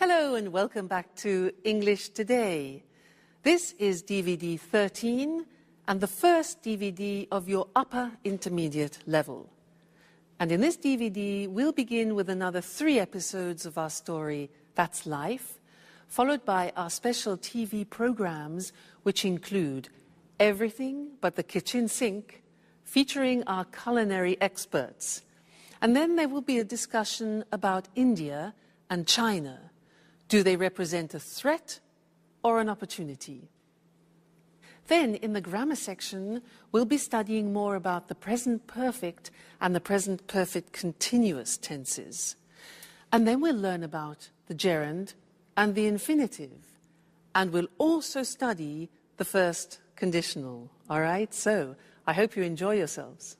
Hello and welcome back to English Today. This is DVD 13 and the first DVD of your upper intermediate level. And in this DVD, we'll begin with another 3 episodes of our story, That's Life, followed by our special TV programs, which include Everything But the Kitchen Sink, featuring our culinary experts. And then there will be a discussion about India and China. Do they represent a threat or an opportunity? Then, in the grammar section, we'll be studying more about the present perfect and the present perfect continuous tenses. And then we'll learn about the gerund and the infinitive. And we'll also study the first conditional. All right? So, I hope you enjoy yourselves.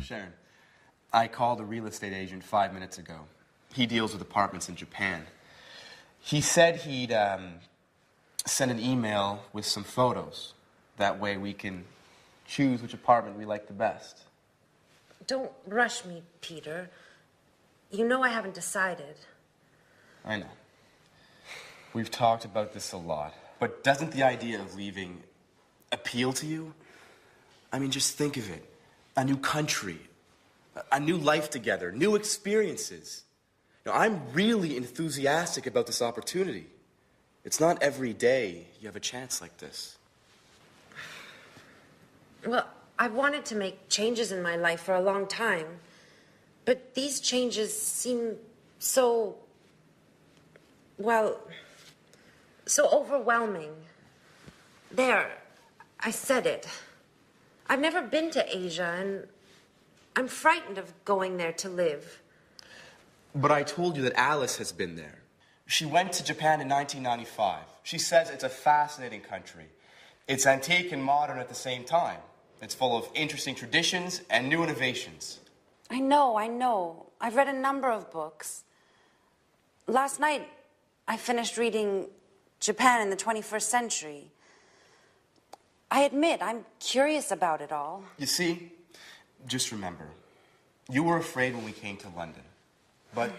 Sharon, I called a real estate agent 5 minutes ago. He deals with apartments in Japan. He said he'd send an email with some photos. That way we can choose which apartment we like the best. Don't rush me, Peter. You know I haven't decided. I know. We've talked about this a lot. But doesn't the idea of leaving appeal to you? I mean, just think of it. A new country, a new life together, new experiences. You know, I'm really enthusiastic about this opportunity. It's not every day you have a chance like this. Well, I've wanted to make changes in my life for a long time. But these changes seem so, well, so overwhelming. There, I said it. I've never been to Asia, and I'm frightened of going there to live. But I told you that Alice has been there. She went to Japan in 1995. She says it's a fascinating country. It's antique and modern at the same time. It's full of interesting traditions and new innovations. I know. I've read a number of books. Last night, I finished reading Japan in the 21st Century. I admit, I'm curious about it all. You see, just remember, you were afraid when we came to London, but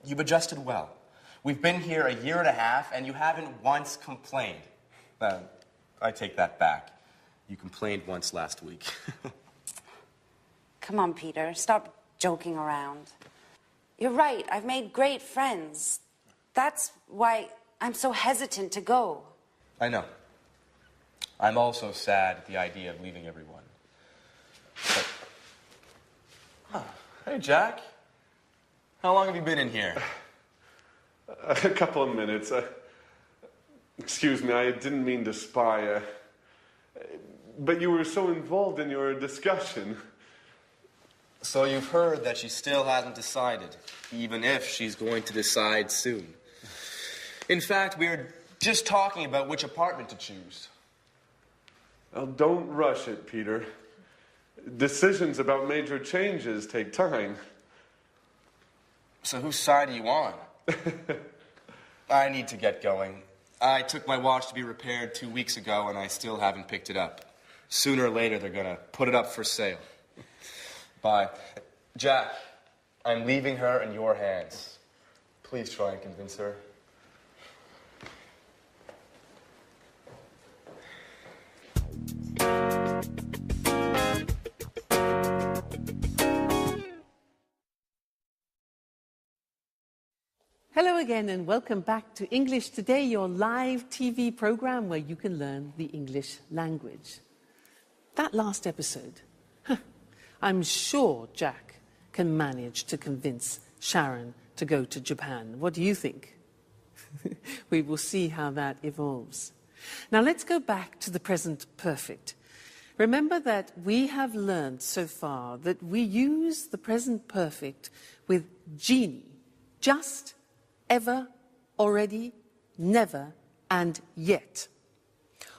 you've adjusted well. We've been here a year and a half, and you haven't once complained. I take that back. You complained once last week. Come on, Peter, stop joking around. You're right, I've made great friends. That's why I'm so hesitant to go. I know. I'm also sad at the idea of leaving everyone. But... Hey, Jack. How long have you been in here? A couple of minutes. Excuse me, I didn't mean to spy. But you were so involved in your discussion. So you've heard that she still hasn't decided, even if she's going to decide soon. In fact, we were just talking about which apartment to choose. Well, don't rush it, Peter. Decisions about major changes take time. So whose side are you on? I need to get going. I took my watch to be repaired 2 weeks ago, and I still haven't picked it up. Sooner or later, they're going to put it up for sale. Bye. Jack, I'm leaving her in your hands. Please try and convince her. Hello again and welcome back to English Today, your live TV program where you can learn the English language. That last episode, I'm sure Jack can manage to convince Sharon to go to Japan. What do you think? We will see how that evolves. Now let's go back to the present perfect. Remember that we have learned so far that we use the present perfect with genie, just, ever, already, never, and yet.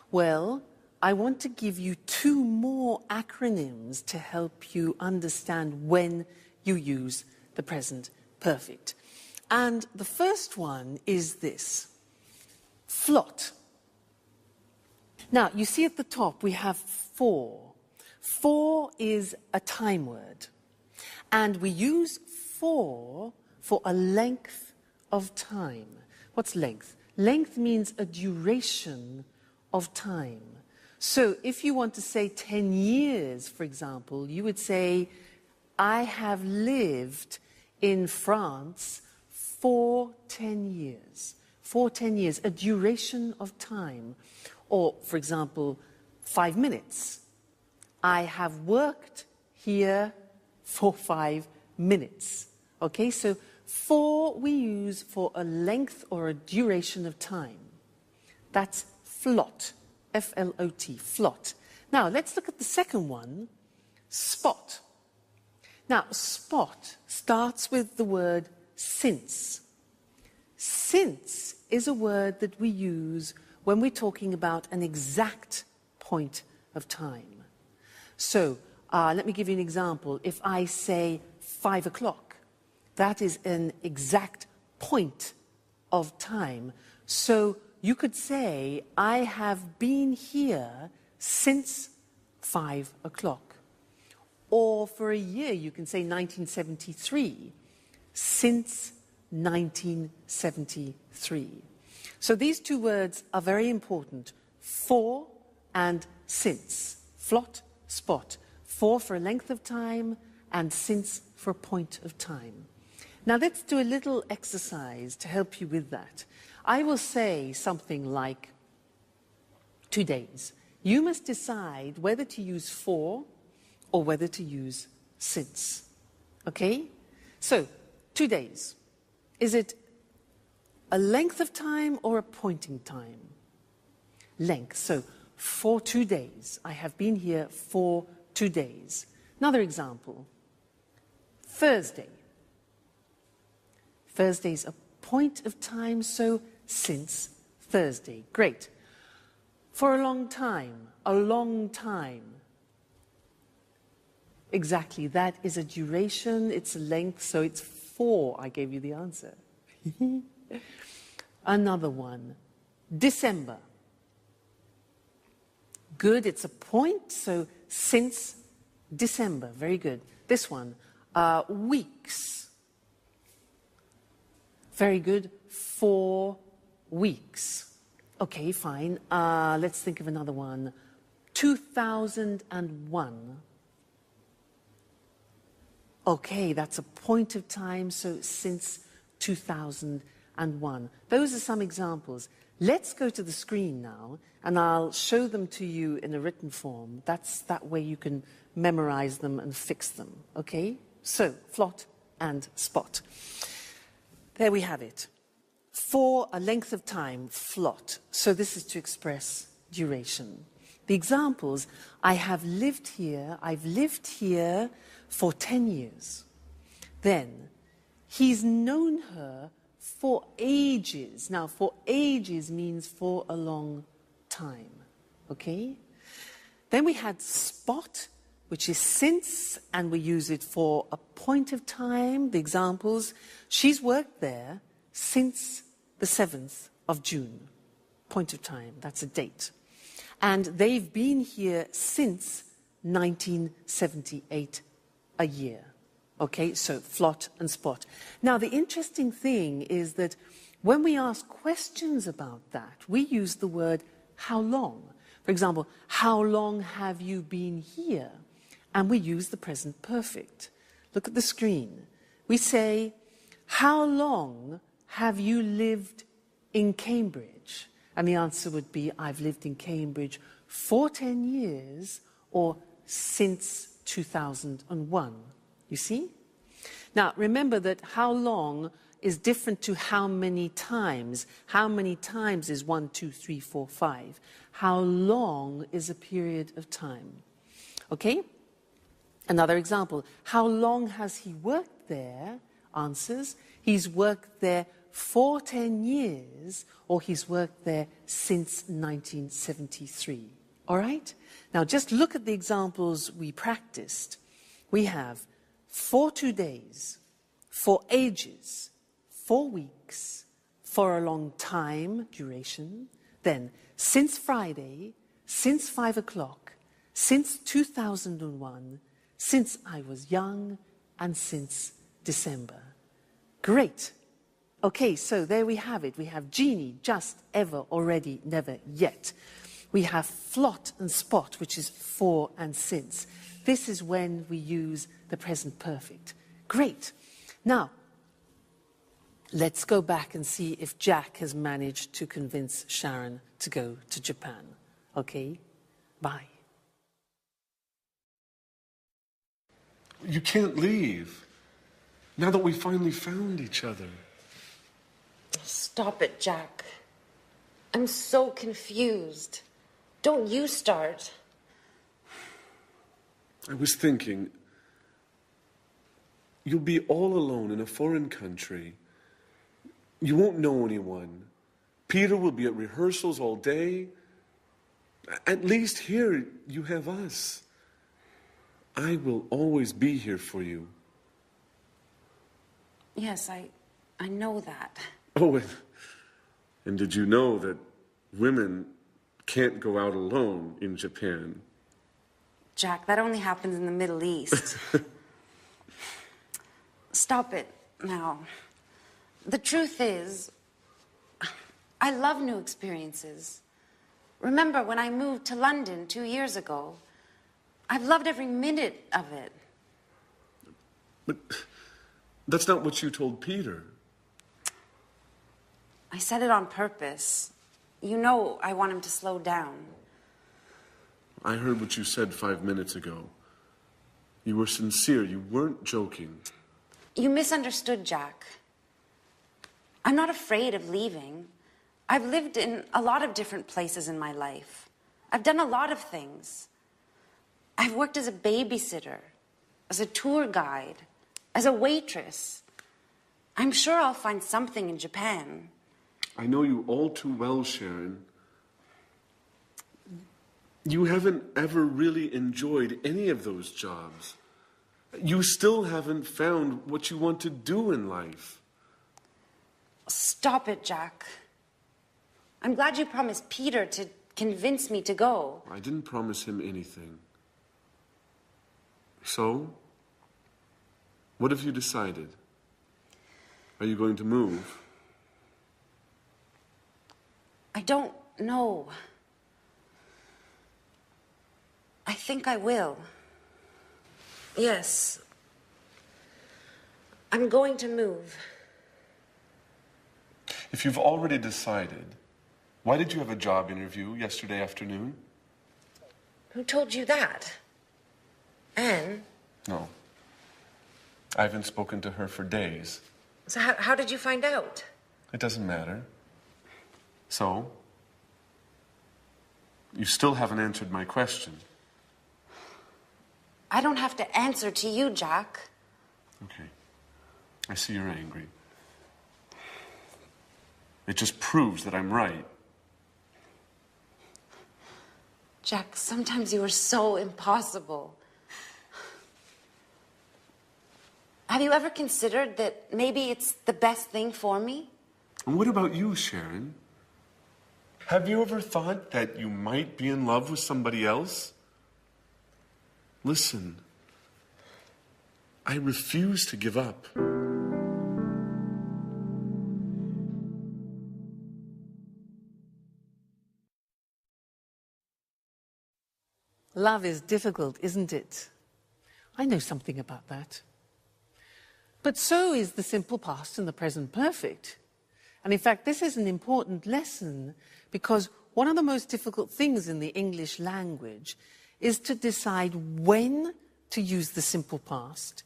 Well, I want to give you 2 more acronyms to help you understand when you use the present perfect. And the first one is this, flot. Now, you see at the top we have 4. 4 is a time word. And we use for a length of time. What's length? Length means a duration of time. So if you want to say 10 years, for example, you would say, I have lived in France for 10 years. For 10 years, a duration of time. Or, for example, 5 minutes. I have worked here for 5 minutes. Okay, so for we use for a length or a duration of time. That's flot. F-L-O-T, flot. Now, let's look at the second one, spot. Now, spot starts with the word since. Since is a word that we use when we're talking about an exact point of time. So, let me give you an example. If I say 5 o'clock, that is an exact point of time. So, you could say, I have been here since 5 o'clock. Or for a year, you can say 1973, since 1973. So these two words are very important, for and since. Flot, spot. For a length of time, and since for a point of time. Now let's do a little exercise to help you with that. I will say something like 2 days. You must decide whether to use for or whether to use since. Okay? So, 2 days. Is it a length of time or a point in time? Length. So, for 2 days. I have been here for 2 days. Another example. Thursday. Thursday's a point of time, so since Thursday. Great. For a long time. A long time. Exactly, that is a duration, it's a length, so it's for. I gave you the answer. Another one, December. Good, it's a point, so since December, very good. This one, weeks. Very good, 4 weeks. Okay, fine, let's think of another one. 2001. Okay, that's a point of time, so since 2001. Those are some examples. Let's go to the screen now, and I'll show them to you in a written form. That way you can memorize them and fix them, okay? So, flot and spot. There we have it. For a length of time, flot. So this is to express duration. The examples, I've lived here for 10 years. Then, he's known her for ages. Now, for ages means for a long time, okay? Then we had spot, which is since, and we use it for a point of time. The examples, she's worked there since the 7th of June. Point of time, that's a date. And they've been here since 1978, a year. Okay, so flot and spot. Now, the interesting thing is that when we ask questions about that, we use the word how long. For example, how long have you been here? And we use the present perfect. Look at the screen. We say, how long have you lived in Cambridge? And the answer would be, I've lived in Cambridge for 10 years or since 2001. You see? Now, remember that how long is different to how many times. How many times is 1, 2, 3, 4, 5. How long is a period of time? Okay? Another example. How long has he worked there? Answers. He's worked there for 10 years, or he's worked there since 1973. All right? Now, just look at the examples we practiced. We have for 2 days, for ages, 4 weeks, for a long time, duration, then since Friday, since 5 o'clock, since 2001, since I was young, and since December. Great. Okay, so there we have it. We have genie, just, ever, already, never, yet. We have flot and spot, which is for and since. This is when we use the present perfect. Great. Now, let's go back and see if Jack has managed to convince Sharon to go to Japan. Okay? Bye. You can't leave. Now that we finally found each other. Stop it, Jack. I'm so confused. Don't you start. I was thinking, you'll be all alone in a foreign country. You won't know anyone. Peter will be at rehearsals all day. At least here you have us. I will always be here for you. Yes, I know that. Oh, and did you know that women can't go out alone in Japan? Jack, that only happens in the Middle East. Stop it now. The truth is, I love new experiences. Remember when I moved to London 2 years ago? I've loved every minute of it. But that's not what you told Peter. I said it on purpose. You know I want him to slow down. I heard what you said 5 minutes ago. You were sincere. You weren't joking. You misunderstood, Jack. I'm not afraid of leaving. I've lived in a lot of different places in my life. I've done a lot of things. I've worked as a babysitter, as a tour guide, as a waitress. I'm sure I'll find something in Japan. I know you all too well, Sharon. You haven't ever really enjoyed any of those jobs. You still haven't found what you want to do in life. Stop it, Jack. I'm glad you promised Peter to convince me to go. I didn't promise him anything. So, what have you decided? Are you going to move? I don't know. I think I will. Yes. I'm going to move. If you've already decided, why did you have a job interview yesterday afternoon? Who told you that? Anne? No. I haven't spoken to her for days. So how did you find out? It doesn't matter. So, you still haven't answered my question. I don't have to answer to you, Jack. Okay. I see you're angry. It just proves that I'm right. Jack, sometimes you are so impossible. Have you ever considered that maybe it's the best thing for me? And what about you, Sharon? Have you ever thought that you might be in love with somebody else? Listen, I refuse to give up. Love is difficult, isn't it? I know something about that. But so is the simple past and the present perfect. And in fact, this is an important lesson because one of the most difficult things in the English language is to decide when to use the simple past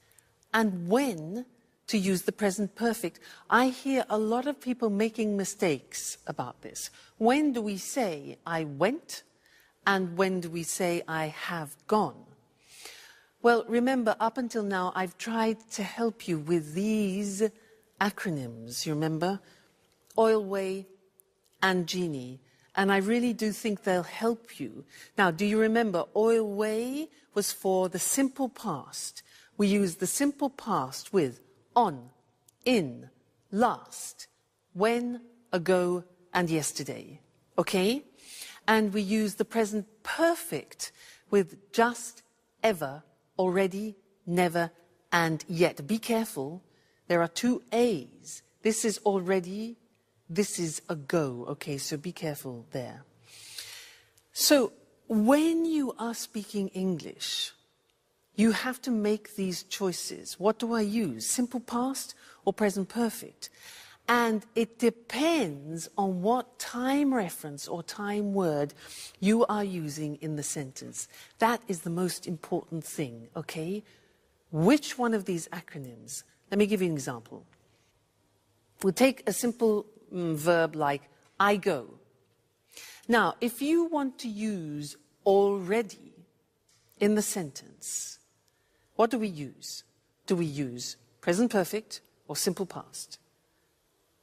and when to use the present perfect. I hear a lot of people making mistakes about this. When do we say, I went, and when do we say, I have gone? Well, remember, up until now, I've tried to help you with these acronyms, you remember? Oilway and Genie. And I really do think they'll help you. Now, do you remember, Oilway was for the simple past. We use the simple past with on, in, last, when, ago, and yesterday. Okay? And we use the present perfect with just, ever, already, never, and yet. Be careful, There are two A's. This is already, this is ago. Okay, so be careful there. So when you are speaking English, you have to make these choices. What do I use? Simple past or present perfect? And it depends on what time reference or time word you are using in the sentence. That is the most important thing, okay? Which one of these acronyms? Let me give you an example. We'll take a simple verb like I go. Now, if you want to use already in the sentence, what do we use? Do we use present perfect or simple past?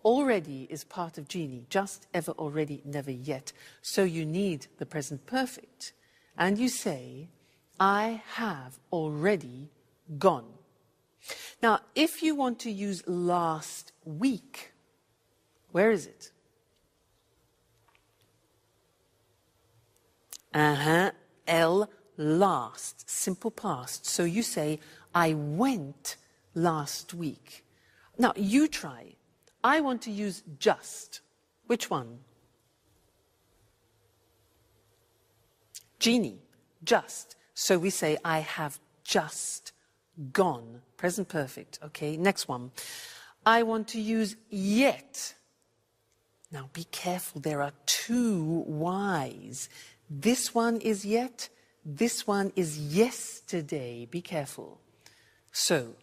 Already is part of genie, just, ever, already, never, yet. So you need the present perfect. And you say, I have already gone. Now, if you want to use last week, where is it? L, last, simple past. So you say, I went last week. Now, you try. I want to use just. Which one? Genie, just. So we say, I have just gone. Present perfect. Okay, next one. I want to use yet. Now be careful, there are two Y's. This one is yet, this one is yesterday. Be careful. So,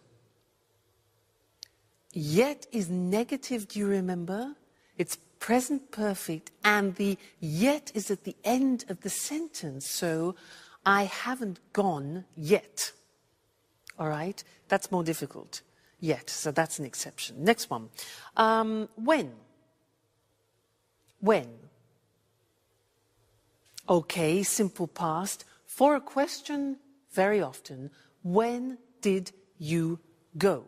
yet is negative, do you remember? It's present perfect, and the yet is at the end of the sentence, so I haven't gone yet. All right? That's more difficult. Yet, so that's an exception. Next one. When? When? Okay, simple past. For a question, very often, when did you go?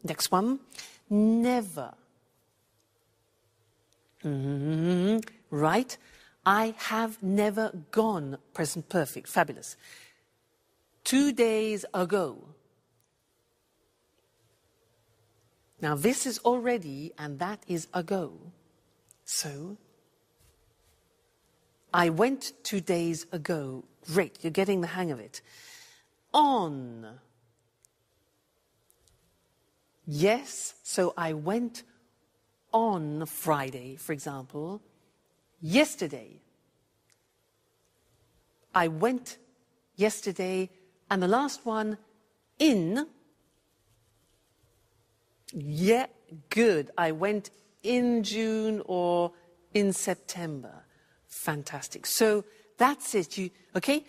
Next one. Never. Right? I have never gone. Present perfect. Fabulous. 2 days ago. Now this is already, and that is ago. So, I went 2 days ago. Great, you're getting the hang of it. On. Yes, so I went on Friday, for example. Yesterday. I went yesterday. And the last one, in. Yeah, good. I went in June or in September. Fantastic. So that's it. Okay?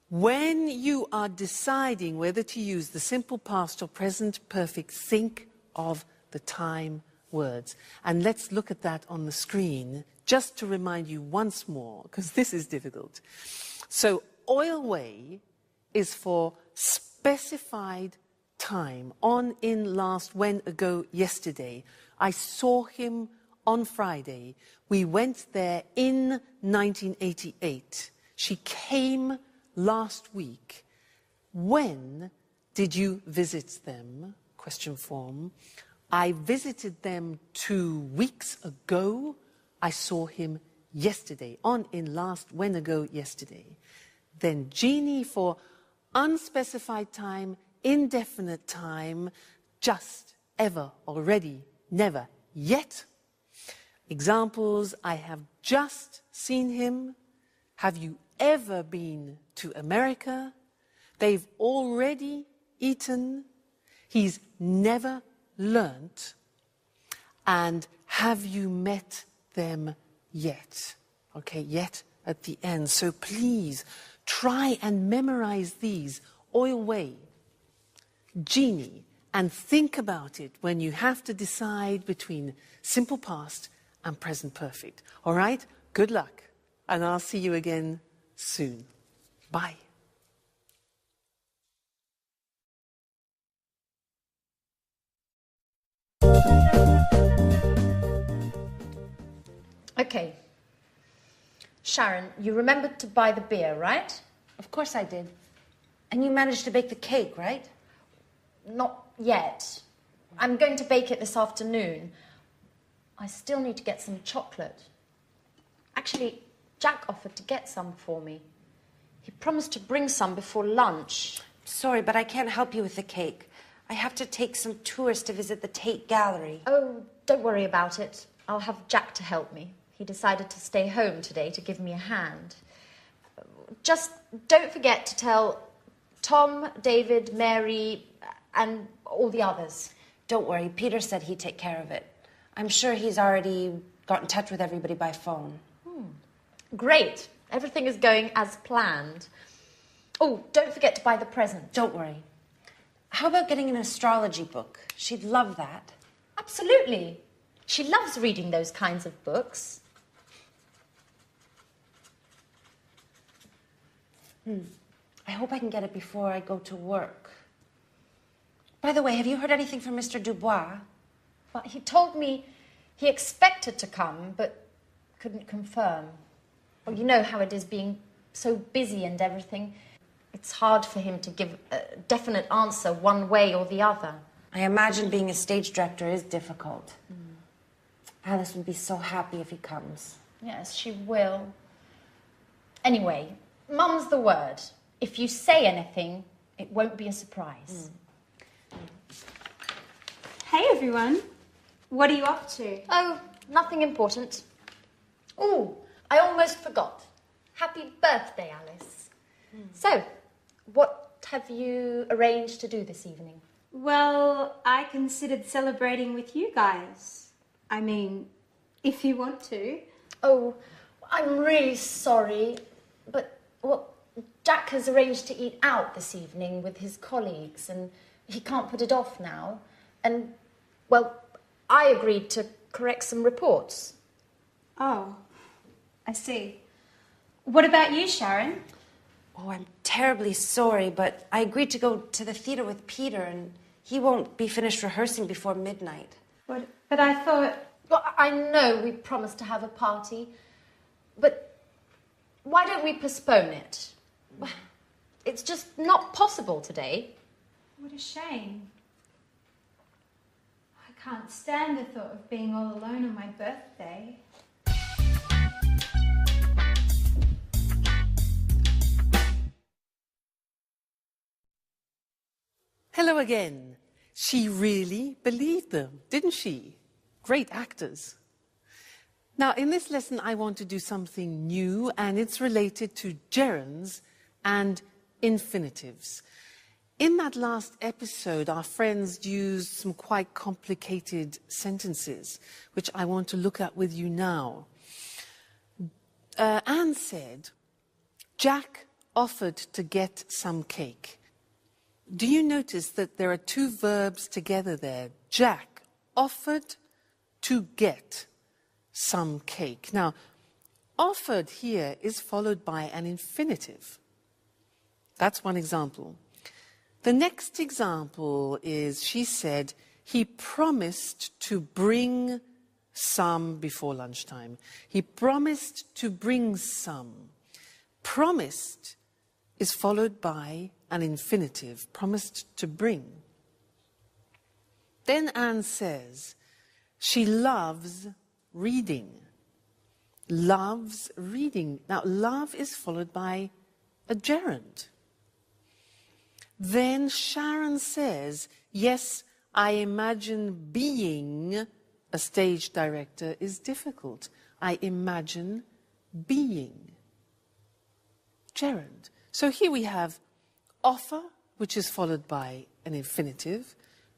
When you are deciding whether to use the simple past or present perfect, think of the time words. And let's look at that on the screen, just to remind you once more, because this is difficult. So, oil way is for specified time. On, in, last, when, ago, yesterday. I saw him on Friday. We went there in 1988. She came last week. When did you visit them? Question form. I visited them 2 weeks ago. I saw him yesterday. On, in, last, when, ago, yesterday. Then genie for unspecified time, indefinite time, just, ever, already, never, yet. Examples, I have just seen him. Have you ever been to America? They've already eaten. He's never learnt. And have you met them yet? Okay, yet at the end. So please try and memorize these. Oil way, genie, and think about it when you have to decide between simple past and present perfect. All right? Good luck. And I'll see you again soon. Bye. Okay. Sharon, you remembered to buy the beer, right? Of course I did. And you managed to bake the cake, right? Not yet. I'm going to bake it this afternoon. I still need to get some chocolate. Actually, Jack offered to get some for me. He promised to bring some before lunch. Sorry, but I can't help you with the cake. I have to take some tourists to visit the Tate Gallery. Oh, don't worry about it. I'll have Jack to help me. He decided to stay home today to give me a hand. Just don't forget to tell Tom, David, Mary, and all the others. Don't worry, Peter said he'd take care of it. I'm sure he's already got in touch with everybody by phone. Great. Everything is going as planned. Oh, don't forget to buy the present. Don't worry. How about getting an astrology book? She'd love that. Absolutely. She loves reading those kinds of books. I hope I can get it before I go to work. By the way, have you heard anything from Mr. Dubois? Well, he told me he expected to come, but couldn't confirm. Well, you know how it is being so busy and everything. It's hard for him to give a definite answer one way or the other. I imagine being a stage director is difficult. Alice would be so happy if he comes. Yes, she will. Anyway, Mum's the word. If you say anything, it won't be a surprise. Hey everyone, what are you up to? Oh, nothing important. Oh, I almost forgot. Happy birthday, Alice. So, what have you arranged to do this evening? Well, I considered celebrating with you guys. I mean, if you want to. Oh, I'm really sorry, but, well, Jack has arranged to eat out this evening with his colleagues, and he can't put it off now. And, well, I agreed to correct some reports. Oh, I see. What about you, Sharon? Oh, I'm terribly sorry, but I agreed to go to the theatre with Peter, and he won't be finished rehearsing before midnight. But I thought... Well, I know we promised to have a party, but why don't we postpone it? It's just not possible today. What a shame. I can't stand the thought of being all alone on my birthday. Hello again. She really believed them, didn't she? Great actors. Now, in this lesson, I want to do something new, and it's related to gerunds and infinitives. In that last episode, our friends used some quite complicated sentences, which I want to look at with you now. Anne said, Jack offered to get some cake. Do you notice that there are two verbs together there? Jack offered to get some cake. Now, offered here is followed by an infinitive. That's one example. The next example is, she said, he promised to bring some before lunchtime. He promised to bring some. Promised is followed by an infinitive, promised to bring. Then Anne says, she loves reading. Loves reading. Now, love is followed by a gerund. Then Sharon says, yes, I imagine being a stage director is difficult. I imagine being. Gerund. So here we have offer, which is followed by an infinitive,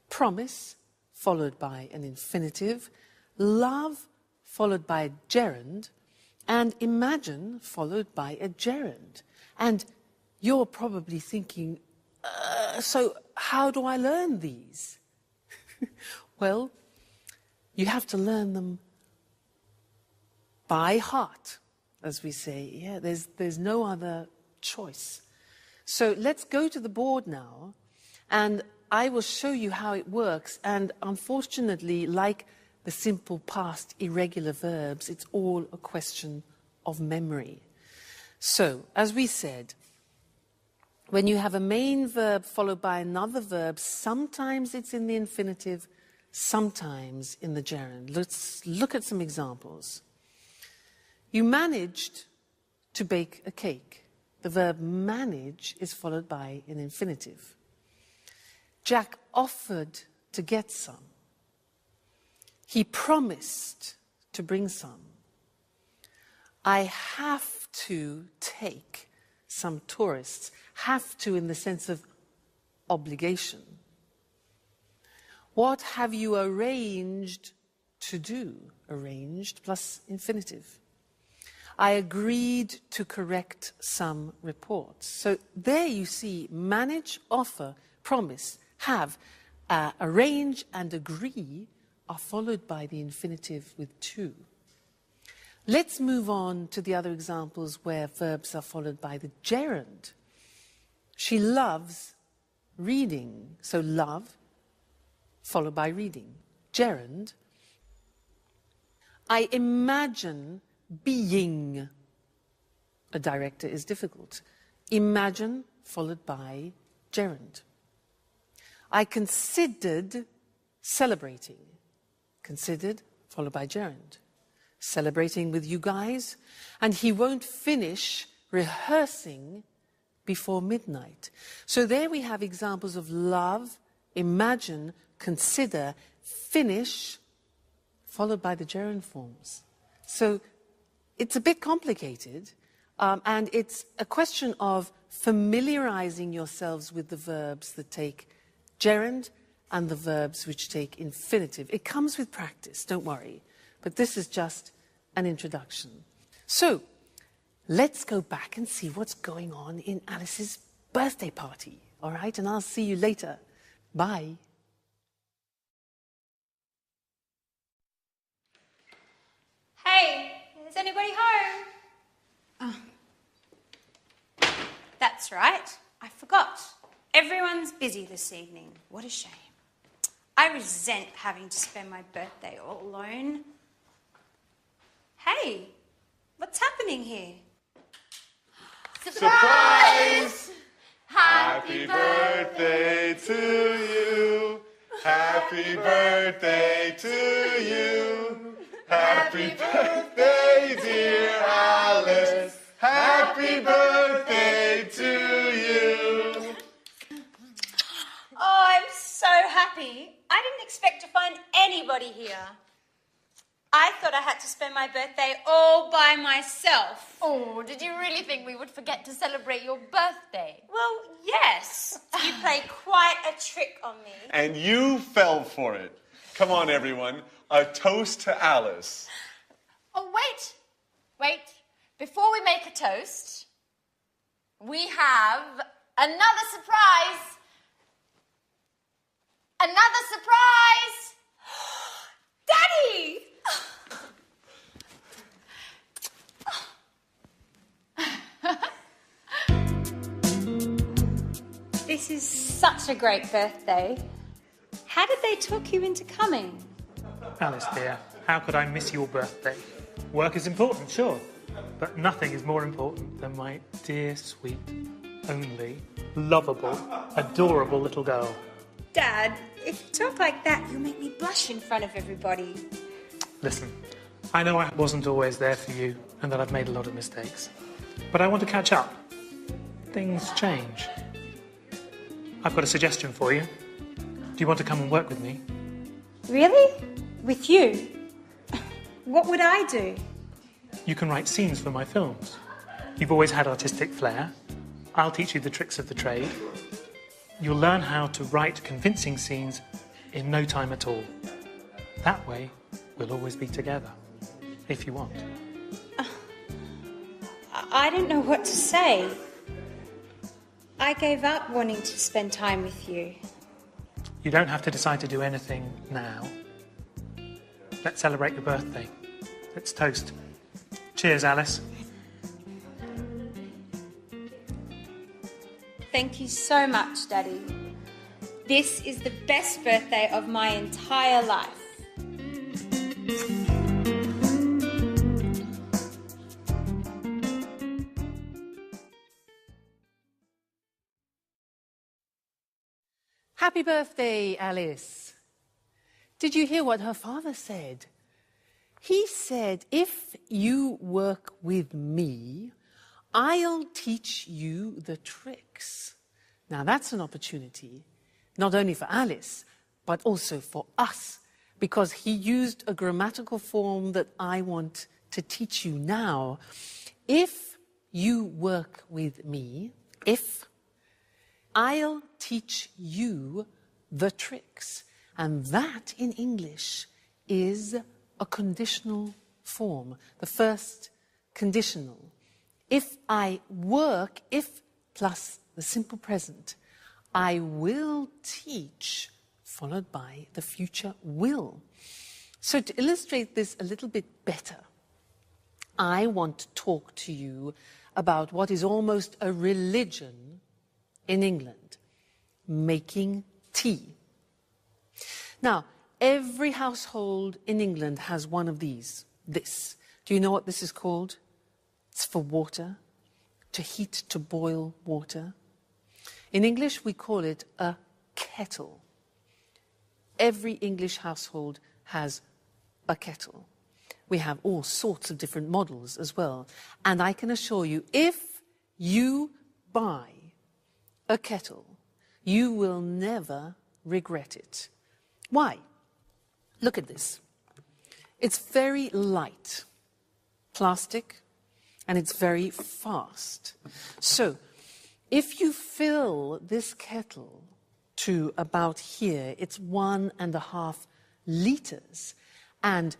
promise, followed by an infinitive, love, followed by a gerund, and imagine, followed by a gerund. And you're probably thinking, so how do I learn these? Well, you have to learn them by heart, as we say. Yeah, there's no other choice. So let's go to the board now, and I will show you how it works. And unfortunately, like the simple past irregular verbs, it's all a question of memory. So, as we said, when you have a main verb followed by another verb, sometimes it's in the infinitive, sometimes in the gerund. Let's look at some examples. You managed to bake a cake. The verb manage is followed by an infinitive. Jack offered to get some. He promised to bring some. I have to take some tourists. Have to in the sense of obligation. What have you arranged to do? Arranged plus infinitive. I agreed to correct some reports. So there you see manage, offer, promise, have, arrange and agree are followed by the infinitive with to. Let's move on to the other examples where verbs are followed by the gerund. She loves reading. So love followed by reading. Gerund. I imagine being a director is difficult. Imagine followed by gerund. I considered celebrating. Considered followed by gerund. Celebrating with you guys, and he won't finish rehearsing before midnight. So there we have examples of love, imagine, consider, finish, followed by the gerund forms. So it's a bit complicated, and it's a question of familiarizing yourselves with the verbs that take gerund and the verbs which take infinitive. It comes with practice, don't worry. But this is just an introduction. So, let's go back and see what's going on in Alice's birthday party, all right? And I'll see you later. Bye. Hey, is anybody home? Oh. That's right, I forgot. Everyone's busy this evening. What a shame. I resent having to spend my birthday all alone. Hey, what's happening here? Surprise! Happy birthday to you. Happy birthday to you. Happy birthday, dear Alice. Happy birthday to you. Oh, I'm so happy. I didn't expect to find anybody here. I thought I had to spend my birthday all by myself. Oh, did you really think we would forget to celebrate your birthday? Well, yes. You played quite a trick on me. And you fell for it. Come on, everyone. A toast to Alice. Oh, wait. Before we make a toast, we have another surprise. Another surprise! Daddy! This is such a great birthday. How did they talk you into coming? Alice, dear, how could I miss your birthday? Work is important, sure, but nothing is more important than my dear, sweet, only, lovable, adorable little girl. Dad, if you talk like that, you'll make me blush in front of everybody. Listen, I know I wasn't always there for you and that I've made a lot of mistakes, but I want to catch up. Things change. I've got a suggestion for you. Do you want to come and work with me? Really? With you? What would I do? You can write scenes for my films. You've always had artistic flair. I'll teach you the tricks of the trade. You'll learn how to write convincing scenes in no time at all. That way, we'll always be together, if you want. I don't know what to say. I gave up wanting to spend time with you. You don't have to decide to do anything now. Let's celebrate your birthday. Let's toast. Cheers, Alice. Thank you so much, Daddy. This is the best birthday of my entire life. Happy birthday, Alice. Did you hear what her father said? He said, if you work with me, I'll teach you the tricks. Now that's an opportunity, not only for Alice, but also for us, because he used a grammatical form that I want to teach you now. If you work with me, I'll teach you the tricks. And that in English is a conditional form, the first conditional. If I work, if plus the simple present, I will teach, followed by the future will. So to illustrate this a little bit better, I want to talk to you about what is almost a religion in England, making tea. Now, every household in England has one of these, this. Do you know what this is called? It's for water, to heat, to boil water. In English, we call it a kettle. Every English household has a kettle. We have all sorts of different models as well. And I can assure you, if you buy a kettle, you will never regret it. Why? Look at this. It's very light, plastic, and it's very fast. So, if you fill this kettle to about here, it's 1.5 liters. And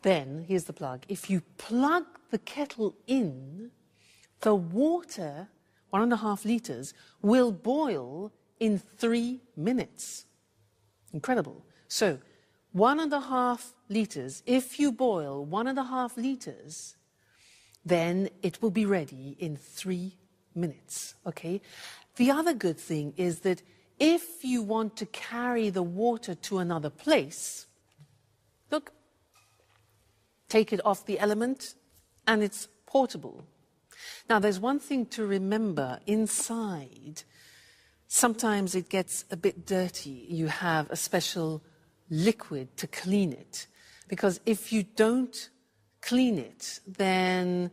then, here's the plug, if you plug the kettle in, the water, 1.5 liters, will boil in 3 minutes. Incredible. So, 1.5 liters, if you boil 1.5 liters, then it will be ready in 3 minutes, okay? The other good thing is that if you want to carry the water to another place, look, take it off the element, and it's portable. Now, there's one thing to remember. Inside, sometimes it gets a bit dirty. You have a special liquid to clean it, because if you don't clean it, then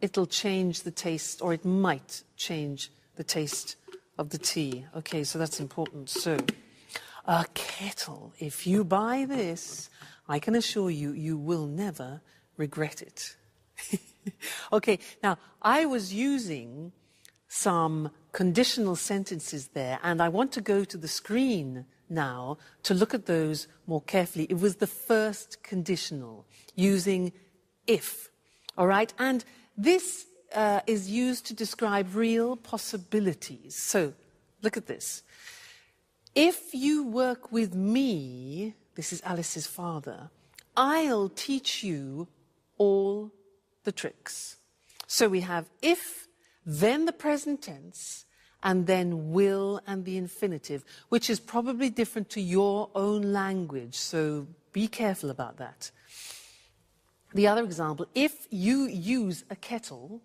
it'll change the taste, or it might change the taste of the tea. Okay, so that's important. So, a kettle, if you buy this, I can assure you, you will never regret it. Okay, now, I was using some conditional sentences there, and I want to go to the screen now to look at those more carefully. It was the first conditional, using if, all right? And this is used to describe real possibilities. So, look at this. If you work with me, this is Alice's father, I'll teach you all the tricks. So we have if, then the present tense, and then will and the infinitive, which is probably different to your own language, so be careful about that. The other example, if you use a kettle,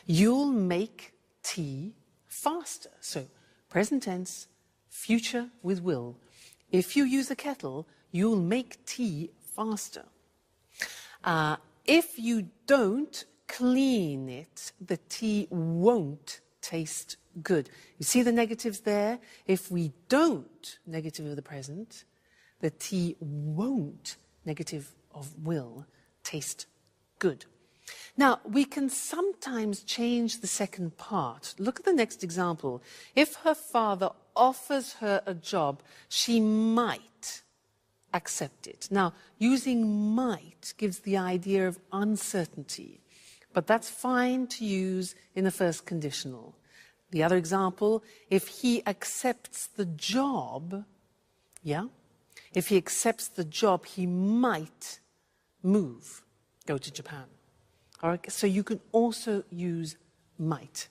you'll make tea faster. So present tense, future with will. If you use a kettle, you'll make tea faster. If you don't clean it, the tea won't taste good. You see the negatives there? If we don't, negative of the present, the tea won't, negative of will, taste good. Now, we can sometimes change the second part. Look at the next example. If her father offers her a job, she might accept it. Now, using might gives the idea of uncertainty, but that's fine to use in the first conditional. The other example, if he accepts the job, yeah? If he accepts the job, he might move, go to Japan. All right, so you can also use might.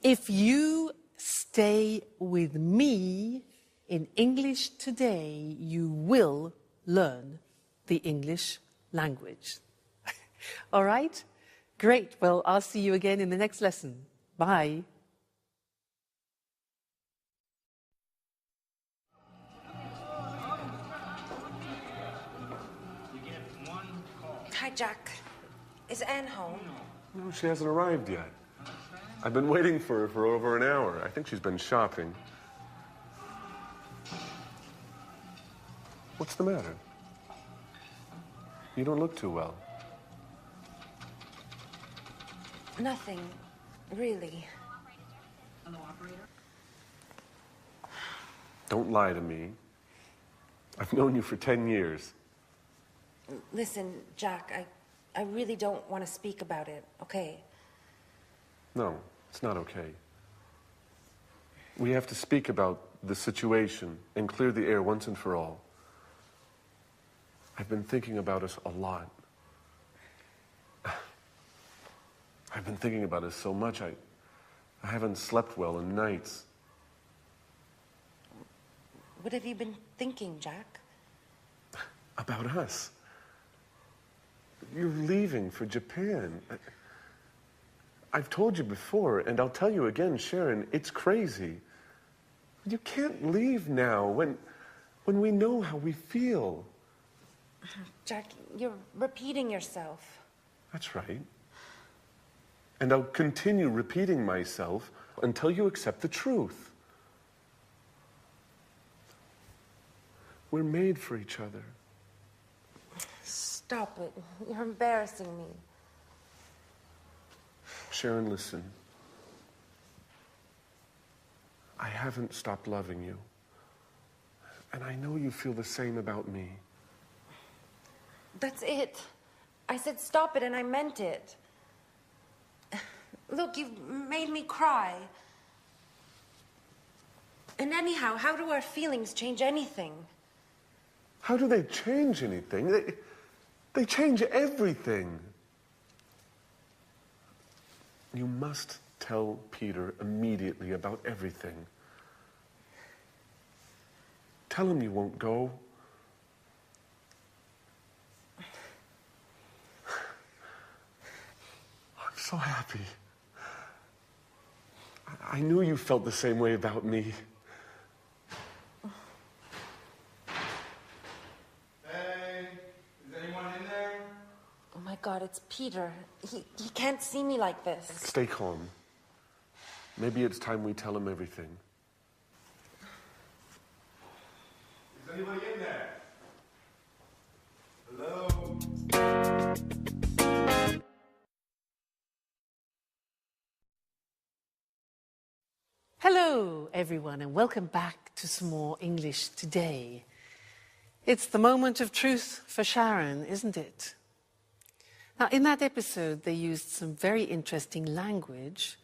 If you stay with me in English today, you will learn the English language. All right? Great. Well, I'll see you again in the next lesson. Bye. Hi, Jack. Is Anne home? No, she hasn't arrived yet. I've been waiting for her for over an hour. I think she's been shopping. What's the matter? You don't look too well. Nothing, really. Don't lie to me. I've known you for 10 years. Listen, Jack, I really don't want to speak about it, okay? No, it's not okay. We have to speak about the situation and clear the air once and for all. I've been thinking about us a lot. I've been thinking about us so much, I haven't slept well in nights. What have you been thinking, Jack? About us. You're leaving for Japan. I've told you before, and I'll tell you again, Sharon, it's crazy. You can't leave now when we know how we feel. Jack, you're repeating yourself. That's right. And I'll continue repeating myself until you accept the truth. We're made for each other. Stop it. You're embarrassing me. Sharon, listen. I haven't stopped loving you. And I know you feel the same about me. That's it. I said stop it and I meant it. Look, you've made me cry. And anyhow, how do our feelings change anything? How do they change anything? They change everything. You must tell Peter immediately about everything. Tell him you won't go. I'm so happy. I knew you felt the same way about me. Hey, is anyone in there? Oh my God, it's Peter. He can't see me like this. Stay calm. Maybe it's time we tell him everything. Is anybody in there? Hello? Hello, everyone, and welcome back to some more English today. It's the moment of truth for Sharon, isn't it? Now, in that episode, they used some very interesting language,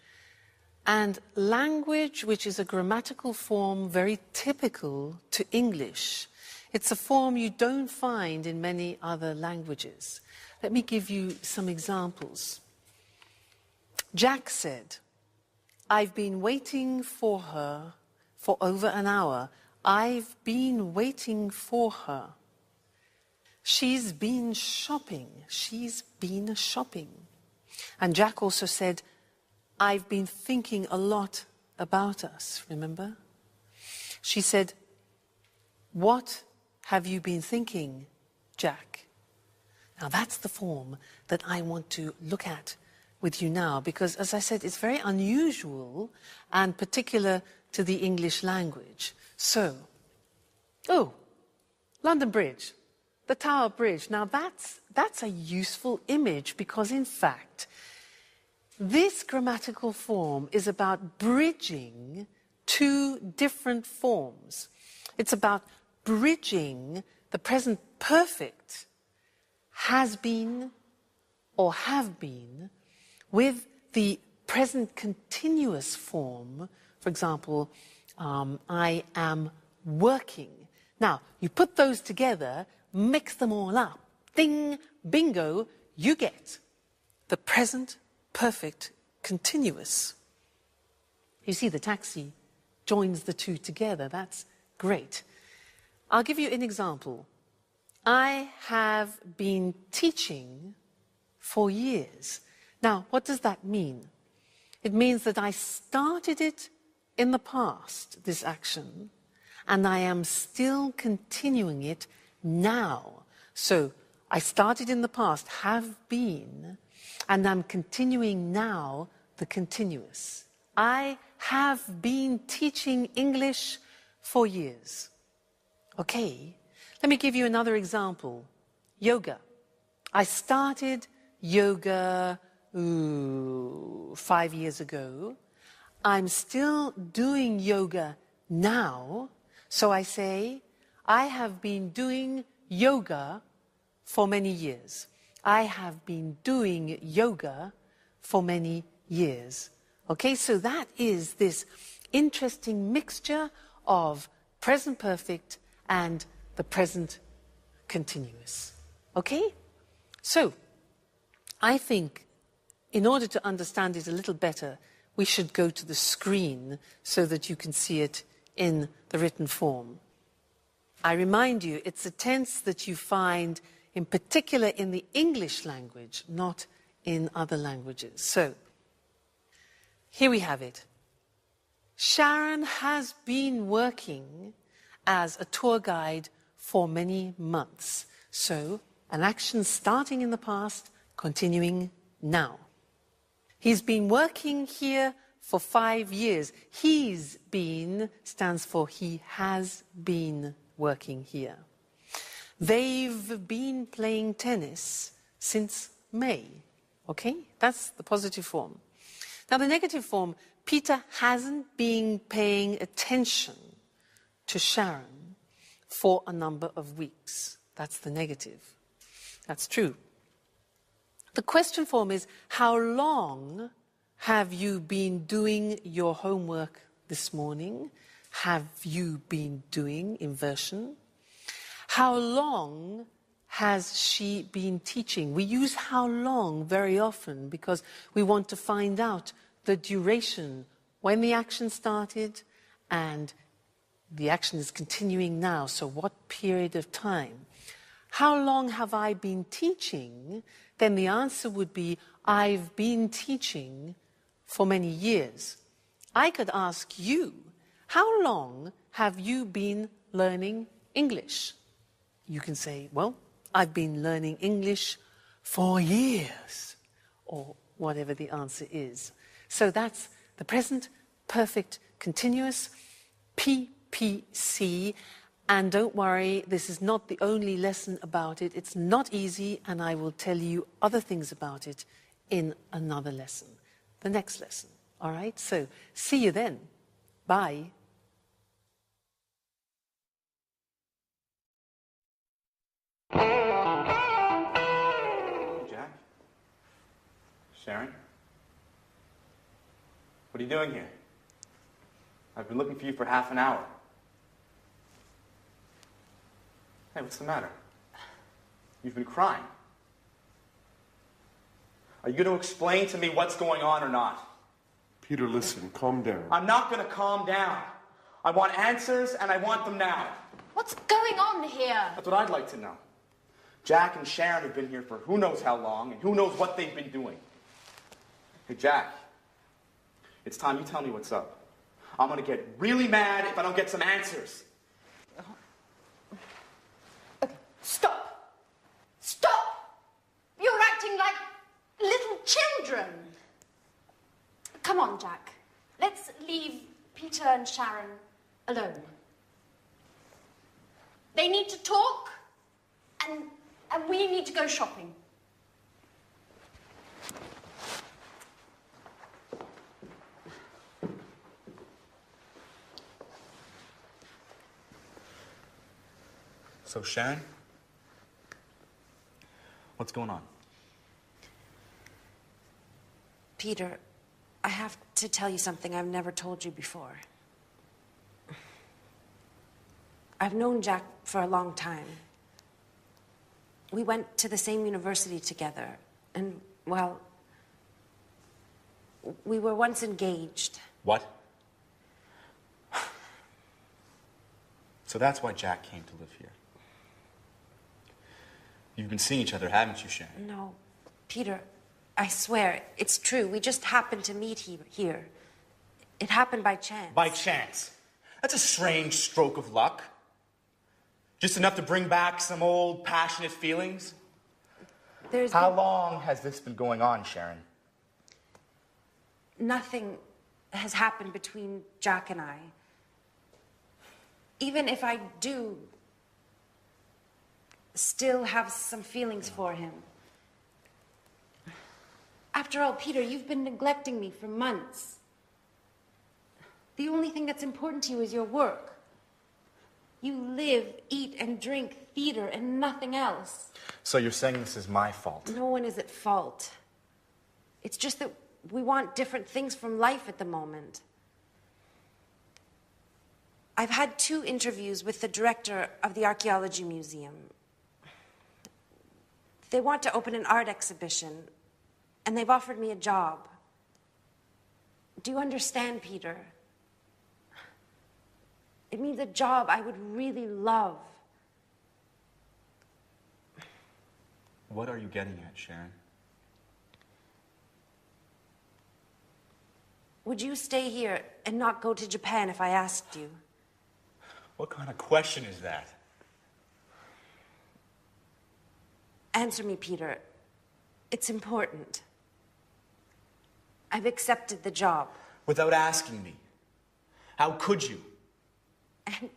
and language which is a grammatical form very typical to English. It's a form you don't find in many other languages. Let me give you some examples. Jack said, "I've been waiting for her for over an hour. I've been waiting for her." She's been shopping. She's been shopping. And Jack also said, "I've been thinking a lot about us," remember? She said, "What have you been thinking, Jack?" Now that's the form that I want to look at with you now, because, as I said, it's very unusual and particular to the English language. So, London Bridge, the Tower Bridge. Now that's a useful image because, in fact, this grammatical form is about bridging two different forms. It's about bridging the present perfect has been or have been with the present continuous form. For example, I am working. Now, you put those together, mix them all up. Ding, bingo, you get the present perfect continuous. You see, the taxi joins the two together. That's great. I'll give you an example. I have been teaching for years. Now, what does that mean? It means that I started it in the past, this action, and I am still continuing it now. So, I started in the past, have been, and I'm continuing now the continuous. I have been teaching English for years. Okay, let me give you another example. Yoga. I started yoga 5 years ago. I'm still doing yoga now. So I say, I have been doing yoga for many years. I have been doing yoga for many years. Okay, so that is this interesting mixture of present perfect and the present continuous. Okay? So, I think in order to understand it a little better, we should go to the screen so that you can see it in the written form. I remind you, it's a tense that you find in particular in the English language, not in other languages. So, here we have it. Sharon has been working as a tour guide for many months. So, an action starting in the past, continuing now. He's been working here for 5 years. He's been stands for he has been working here. They've been playing tennis since May. Okay? That's the positive form. Now, the negative form, Peter hasn't been paying attention to Sharon for a number of weeks. That's the negative. That's true. The question form is, how long have you been doing your homework this morning? Have you been doing inversion? How long has she been teaching? We use how long very often because we want to find out the duration, when the action started and the action is continuing now, so what period of time? How long have I been teaching? Then the answer would be, I've been teaching for many years. I could ask you, how long have you been learning English? You can say, well, I've been learning English for years, or whatever the answer is. So that's the present perfect continuous, PPC. And don't worry, this is not the only lesson about it. It's not easy, and I will tell you other things about it in another lesson, the next lesson. All right? So see you then. Bye. Jack? Sharon? What are you doing here? I've been looking for you for half an hour. Hey, what's the matter? You've been crying. Are you going to explain to me what's going on or not? Peter, listen, calm down. I'm not going to calm down. I want answers, and I want them now. What's going on here? That's what I'd like to know. Jack and Sharon have been here for who knows how long, and who knows what they've been doing. Hey, Jack, it's time you tell me what's up. I'm going to get really mad if I don't get some answers. Stop! Stop! You're acting like little children. Come on, Jack. Let's leave Peter and Sharon alone. They need to talk, and we need to go shopping. So, Sharon? What's going on? Peter, I have to tell you something I've never told you before. I've known Jack for a long time. We went to the same university together, and, well, we were once engaged. What? So that's why Jack came to live here. You've been seeing each other, haven't you, Sharon? No, Peter, I swear, it's true. We just happened to meet here. It happened by chance. By chance? That's a strange stroke of luck. Just enough to bring back some old passionate feelings. How long has this been going on, Sharon? Nothing has happened between Jack and I. Even if I do still have some feelings for him. After all, Peter, you've been neglecting me for months. The only thing that's important to you is your work. You live, eat, and drink theater and nothing else. So you're saying this is my fault? No one is at fault. It's just that we want different things from life at the moment. I've had 2 interviews with the director of the Archaeology Museum. They want to open an art exhibition, and they've offered me a job. Do you understand, Peter? It means a job I would really love. What are you getting at, Sharon? Would you stay here and not go to Japan if I asked you? What kind of question is that? Answer me, Peter. It's important. I've accepted the job. Without asking me. How could you?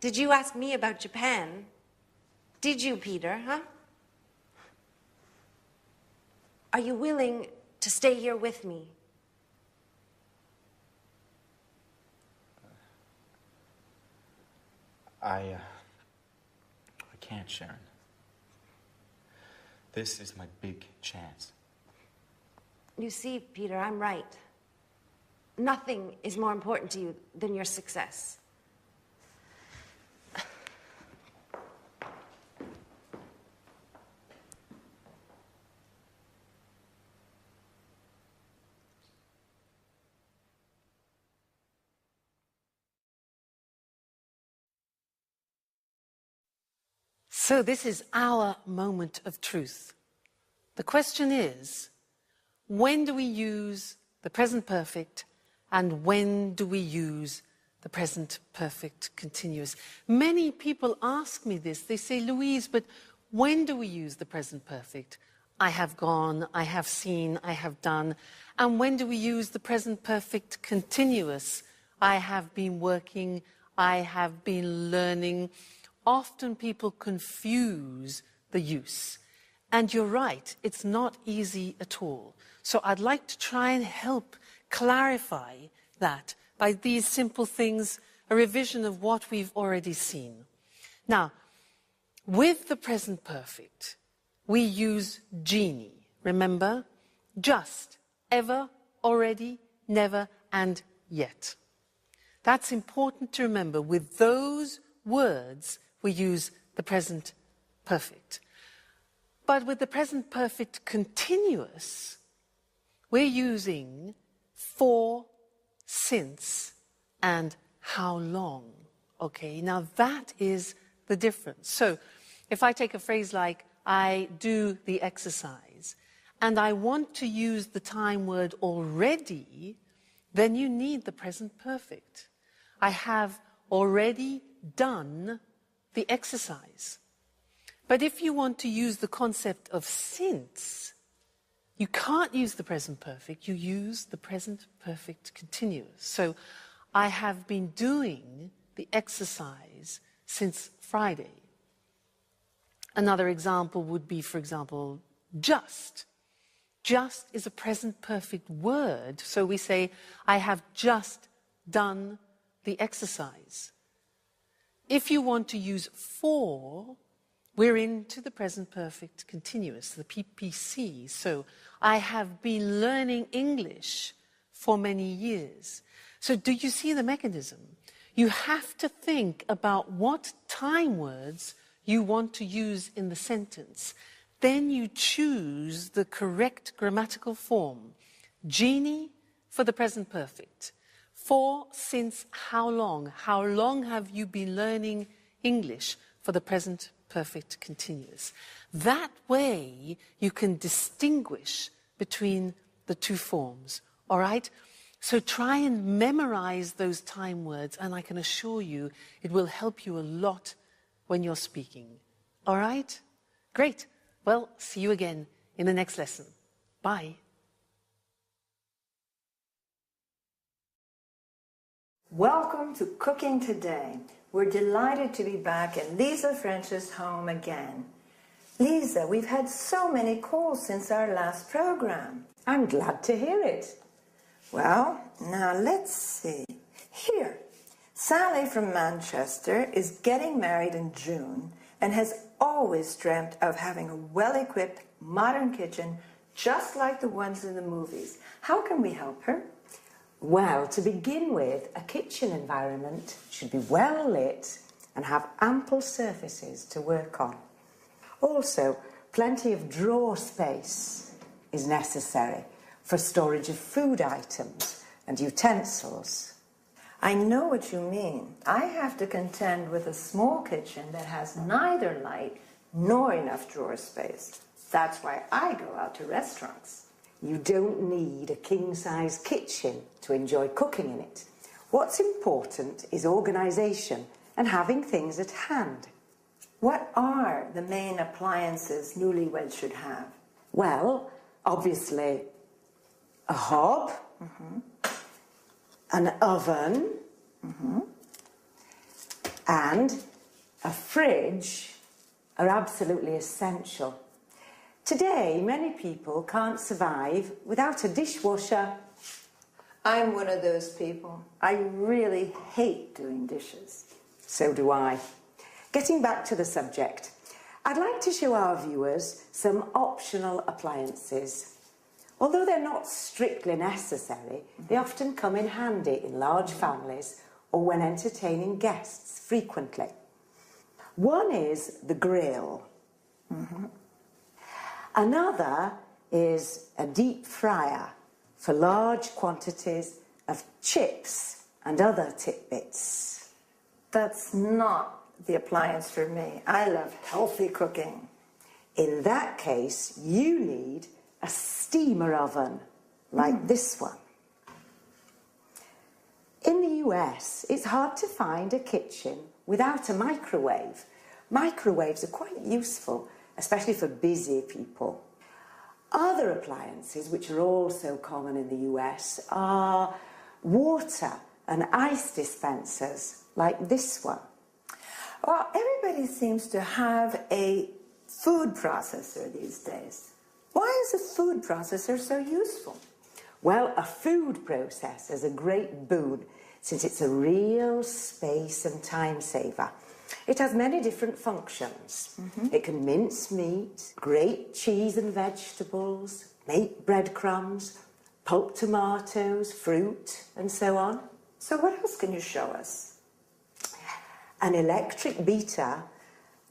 Did you ask me about Japan? Did you, Peter, huh? Are you willing to stay here with me? I can't, Sharon. This is my big chance. You see, Peter, I'm right. Nothing is more important to you than your success. So this is our moment of truth. The question is, when do we use the present perfect and when do we use the present perfect continuous? Many people ask me this. They say, Louise, but when do we use the present perfect? I have gone, I have seen, I have done. And when do we use the present perfect continuous? I have been working, I have been learning. Often people confuse the use. And you're right, it's not easy at all. So I'd like to try and help clarify that by these simple things, a revision of what we've already seen. Now, with the present perfect, we use genie. Remember? Just, ever, already, never, and yet. That's important to remember. With those words, we use the present perfect. But with the present perfect continuous, we're using for, since, and how long. Okay, now that is the difference. So if I take a phrase like, I do the exercise, and I want to use the time word already, then you need the present perfect. I have already done the exercise. But if you want to use the concept of since, you can't use the present perfect, you use the present perfect continuous. So I have been doing the exercise since Friday. Another example would be, for example, just. Just is a present perfect word, so we say, I have just done the exercise. If you want to use for, we're into the present perfect continuous, the PPC. So I have been learning English for many years. So do you see the mechanism? You have to think about what time words you want to use in the sentence. Then you choose the correct grammatical form. Genie for the present perfect. For, since, how long? How long have you been learning English for the present perfect continuous? That way you can distinguish between the two forms, all right? So try and memorize those time words, and I can assure you it will help you a lot when you're speaking. All right? Great. Well, see you again in the next lesson. Bye. Welcome to Cooking Today. We're delighted to be back in Lisa French's home again. Lisa, we've had so many calls since our last program. I'm glad to hear it. Well, now let's see. Here, Sally from Manchester is getting married in June and has always dreamt of having a well-equipped modern kitchen just like the ones in the movies. How can we help her? Well, to begin with, a kitchen environment should be well lit and have ample surfaces to work on. Also, plenty of drawer space is necessary for storage of food items and utensils. I know what you mean. I have to contend with a small kitchen that has neither light nor enough drawer space. That's why I go out to restaurants. You don't need a king-size kitchen to enjoy cooking in it. What's important is organisation and having things at hand. What are the main appliances newlyweds should have? Well, obviously, a hob, an oven, and a fridge are absolutely essential. Today, many people can't survive without a dishwasher. I'm one of those people. I really hate doing dishes. So do I. Getting back to the subject, I'd like to show our viewers some optional appliances. Although they're not strictly necessary, they often come in handy in large families or when entertaining guests frequently. One is the grill. Another is a deep fryer for large quantities of chips and other tidbits. That's not the appliance for me. I love healthy cooking. In that case, you need a steamer oven like this one. In the US, it's hard to find a kitchen without a microwave. Microwaves are quite useful, especially for busy people. Other appliances, which are also common in the US, are water and ice dispensers like this one. Well, everybody seems to have a food processor these days. Why is a food processor so useful? Well, a food processor is a great boon since it's a real space and time saver. It has many different functions. It can mince meat, grate cheese and vegetables, make breadcrumbs, pulp tomatoes, fruit, and so on. So what else can you show us? An electric beater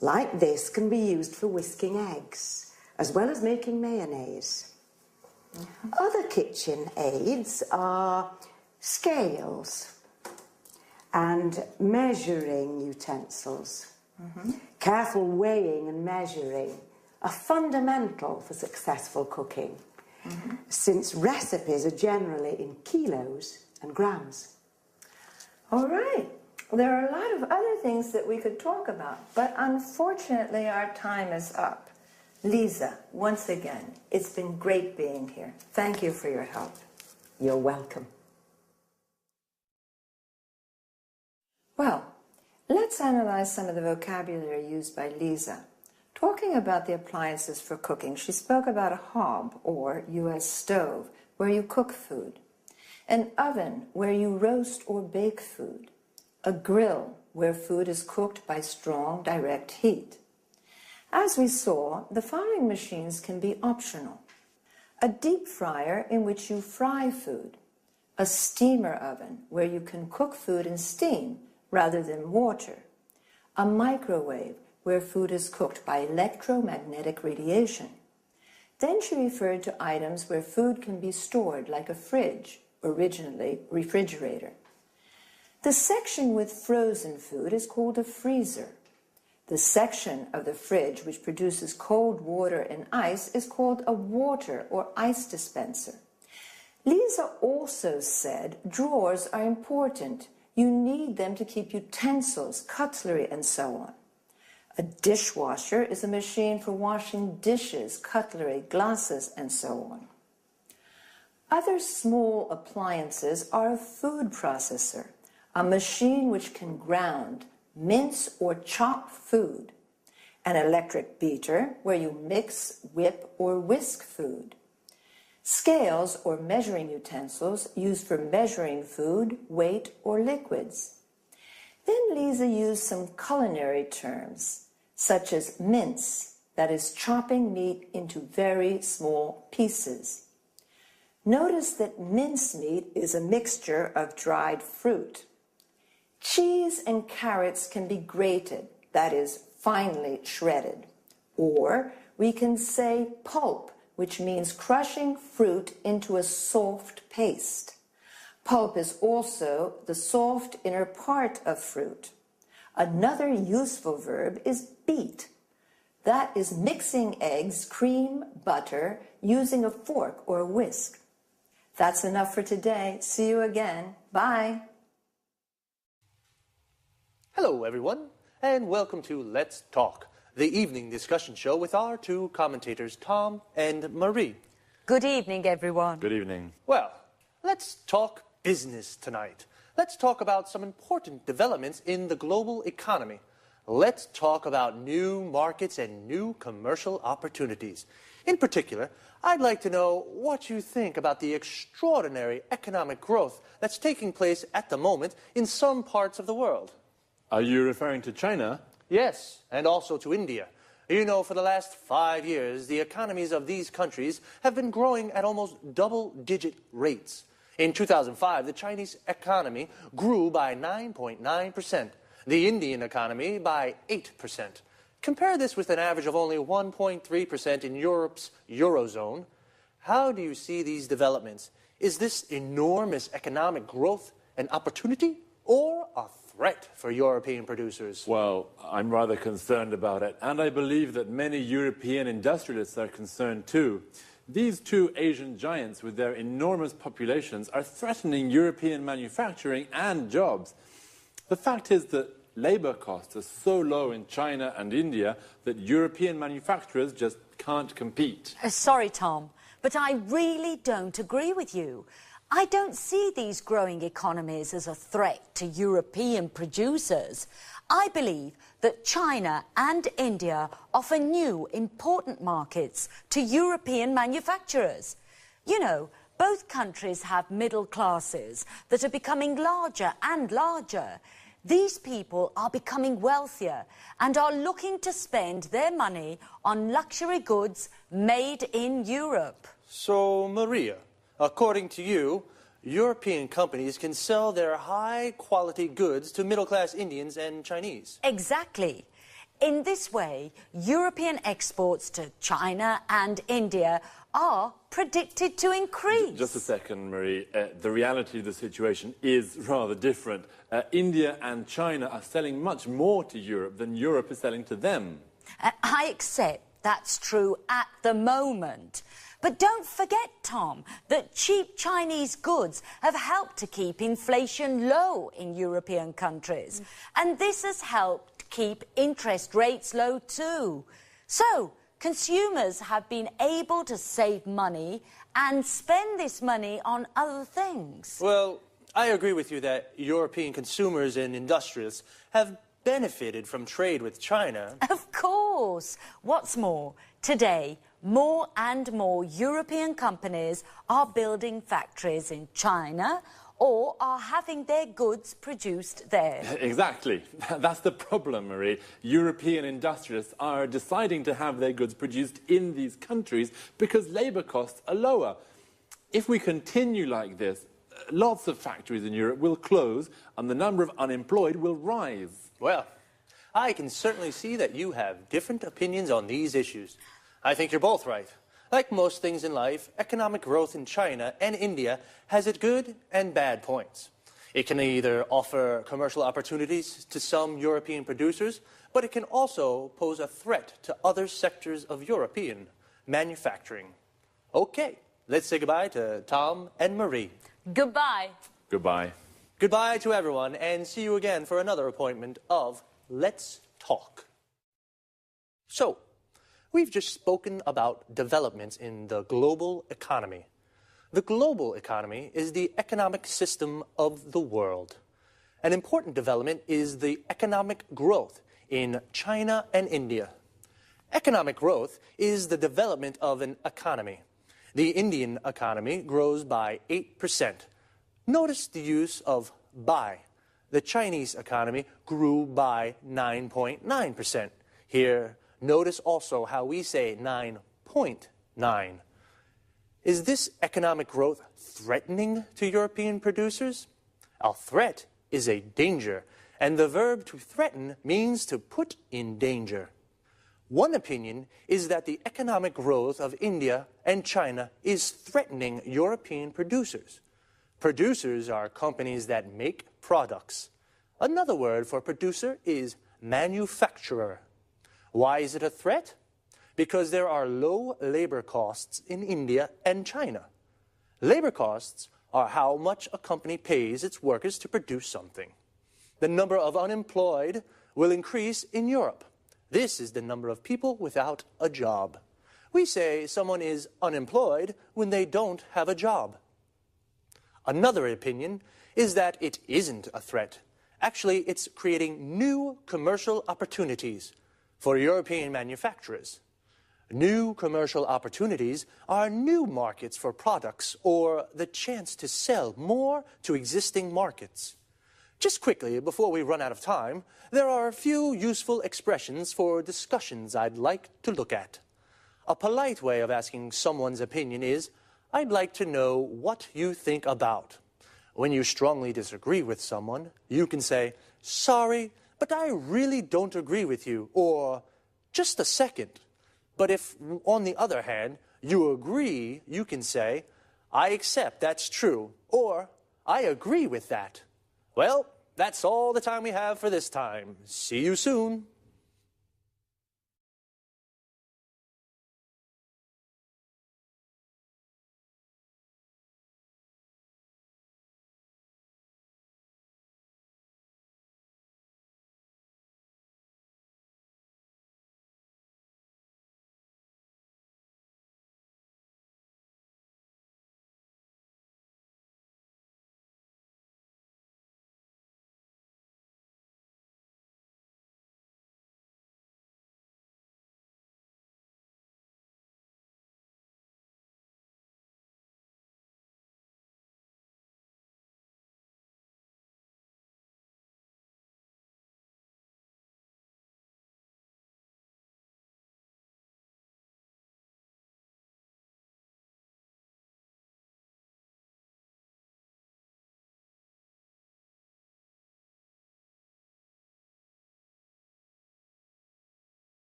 like this can be used for whisking eggs, as well as making mayonnaise. Other kitchen aids are scales and measuring utensils. Careful weighing and measuring are fundamental for successful cooking, since recipes are generally in kilos and grams. All right. Well, there are a lot of other things that we could talk about, but unfortunately our time is up. Lisa, once again, it's been great being here. Thank you for your help. You're welcome. Well, let's analyze some of the vocabulary used by Lisa. Talking about the appliances for cooking, she spoke about a hob, or U.S. stove, where you cook food, an oven, where you roast or bake food, a grill, where food is cooked by strong direct heat. As we saw, the following machines can be optional: a deep fryer in which you fry food, a steamer oven where you can cook food in steam rather than water, a microwave where food is cooked by electromagnetic radiation. Then she referred to items where food can be stored, like a fridge, originally refrigerator. The section with frozen food is called a freezer. The section of the fridge which produces cold water and ice is called a water or ice dispenser. Lisa also said drawers are important. You need them to keep utensils, cutlery, and so on. A dishwasher is a machine for washing dishes, cutlery, glasses, and so on. Other small appliances are a food processor, a machine which can ground, mince, or chop food. An electric beater, where you mix, whip, or whisk food. Scales or measuring utensils used for measuring food, weight, or liquids. Then Lisa used some culinary terms, such as mince, that is chopping meat into very small pieces. Notice that mincemeat is a mixture of dried fruit. Cheese and carrots can be grated, that is, finely shredded. Or we can say pulp, which means crushing fruit into a soft paste. Pulp is also the soft inner part of fruit. Another useful verb is beat. That is mixing eggs, cream, butter, using a fork or a whisk. That's enough for today. See you again. Bye. Hello, everyone, and welcome to Let's Talk, the evening discussion show with our two commentators, Tom and Marie. Good evening, everyone. Good evening. Well, let's talk business tonight. Let's talk about some important developments in the global economy. Let's talk about new markets and new commercial opportunities. In particular, I'd like to know what you think about the extraordinary economic growth that's taking place at the moment in some parts of the world. Are you referring to China? Yes, and also to India. You know, for the last 5 years, the economies of these countries have been growing at almost double-digit rates. In 2005, the Chinese economy grew by 9.9%, the Indian economy by 8%. Compare this with an average of only 1.3% in Europe's Eurozone. How do you see these developments? Is this enormous economic growth an opportunity or a threat for European producers? Well, I'm rather concerned about it, and I believe that many European industrialists are concerned too. These two Asian giants with their enormous populations are threatening European manufacturing and jobs. The fact is that labor costs are so low in China and India that European manufacturers just can't compete. Sorry, Tom, but I really don't agree with you. I don't see these growing economies as a threat to European producers. I believe that China and India offer new, important markets to European manufacturers. You know, both countries have middle classes that are becoming larger and larger. These people are becoming wealthier and are looking to spend their money on luxury goods made in Europe. So, Maria, according to you, European companies can sell their high-quality goods to middle-class Indians and Chinese. Exactly. In this way, European exports to China and India are predicted to increase. Just a second, Marie. The reality of the situation is rather different. India and China are selling much more to Europe than Europe is selling to them. I accept that's true at the moment. But don't forget, Tom, that cheap Chinese goods have helped to keep inflation low in European countries. And this has helped keep interest rates low too. So, consumers have been able to save money and spend this money on other things. Well, I agree with you that European consumers and industrialists have benefited from trade with China. Of course. What's more, today, more and more European companies are building factories in China or are having their goods produced there. Exactly. That's the problem, Marie. European industrialists are deciding to have their goods produced in these countries because labour costs are lower. If we continue like this, lots of factories in Europe will close and the number of unemployed will rise. Well, I can certainly see that you have different opinions on these issues. I think you're both right. Like most things in life, economic growth in China and India has its good and bad points. It can either offer commercial opportunities to some European producers, but it can also pose a threat to other sectors of European manufacturing. Okay, let's say goodbye to Tom and Marie. Goodbye. Goodbye. Goodbye to everyone, and see you again for another appointment of Let's Talk. So, we've just spoken about developments in the global economy. The global economy is the economic system of the world. An important development is the economic growth in China and India. Economic growth is the development of an economy. The Indian economy grows by 8%. Notice the use of by. The Chinese economy grew by 9.9%. Here, notice also how we say 9.9. Is this economic growth threatening to European producers? A threat is a danger, and the verb to threaten means to put in danger. One opinion is that the economic growth of India and China is threatening European producers. Producers are companies that make products. Another word for producer is manufacturer. Why is it a threat? Because there are low labor costs in India and China. Labor costs are how much a company pays its workers to produce something. The number of unemployed will increase in Europe. This is the number of people without a job. We say someone is unemployed when they don't have a job. Another opinion is that it isn't a threat. Actually, it's creating new commercial opportunities for European manufacturers. New commercial opportunities are new markets for products or the chance to sell more to existing markets. Just quickly, before we run out of time, there are a few useful expressions for discussions I'd like to look at. A polite way of asking someone's opinion is, I'd like to know what you think about. When you strongly disagree with someone, you can say, sorry, but I really don't agree with you, or just a second. But if, on the other hand, you agree, you can say, I accept that's true, or I agree with that. Well, that's all the time we have for this time. See you soon.